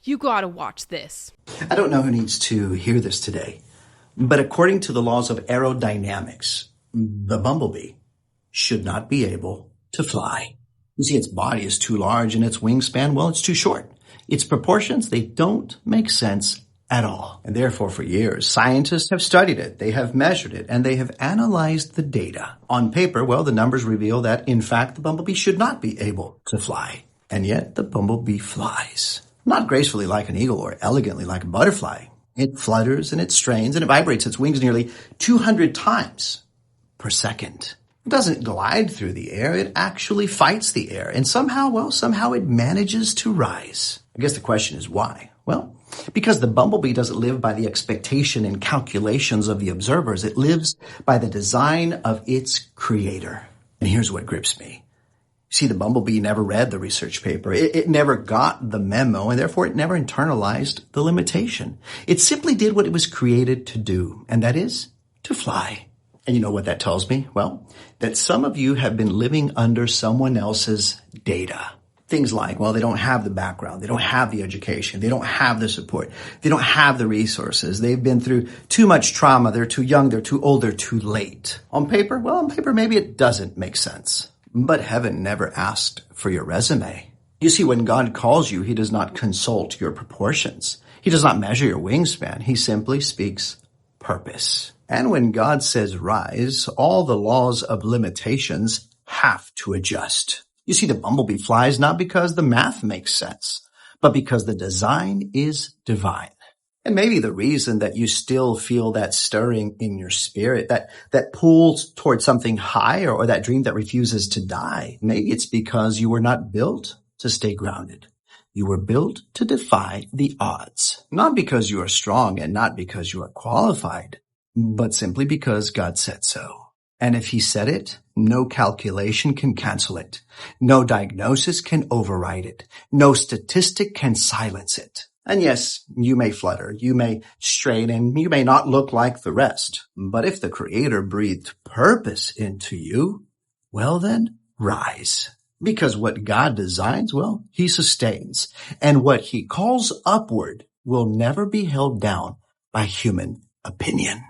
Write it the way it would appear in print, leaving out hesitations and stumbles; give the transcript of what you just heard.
You gotta watch this. I don't know who needs to hear this today, but according to the laws of aerodynamics, the bumblebee should not be able to fly. You see, its body is too large and its wingspan, well, it's too short. Its proportions, they don't make sense at all. And therefore, for years, scientists have studied it, they have measured it, and they have analyzed the data. On paper, well, the numbers reveal that, in fact, the bumblebee should not be able to fly. And yet, the bumblebee flies. Not gracefully like an eagle or elegantly like a butterfly. It flutters and it strains and it vibrates its wings nearly 200 times per second. It doesn't glide through the air. It actually fights the air. And somehow it manages to rise. I guess the question is why? Well, because the bumblebee doesn't live by the expectation and calculations of the observers. It lives by the design of its creator. And here's what grips me. See, the bumblebee never read the research paper. It never got the memo, and therefore it never internalized the limitation. It simply did what it was created to do, and that is to fly. And you know what that tells me? Well, that some of you have been living under someone else's data. Things like, well, they don't have the background. They don't have the education. They don't have the support. They don't have the resources. They've been through too much trauma. They're too young. They're too old. They're too late. On paper, maybe it doesn't make sense. But heaven never asked for your resume. You see, when God calls you, he does not consult your proportions. He does not measure your wingspan. He simply speaks purpose. And when God says rise, all the laws of limitations have to adjust. You see, the bumblebee flies not because the math makes sense, but because the design is divine. And maybe the reason that you still feel that stirring in your spirit, that pulls towards something higher, or that dream that refuses to die, maybe it's because you were not built to stay grounded. You were built to defy the odds, not because you are strong and not because you are qualified, but simply because God said so. And if he said it, no calculation can cancel it. No diagnosis can override it. No statistic can silence it. And yes, you may flutter, you may strain, and you may not look like the rest. But if the Creator breathed purpose into you, well then, rise. Because what God designs, well, he sustains. And what he calls upward will never be held down by human opinion.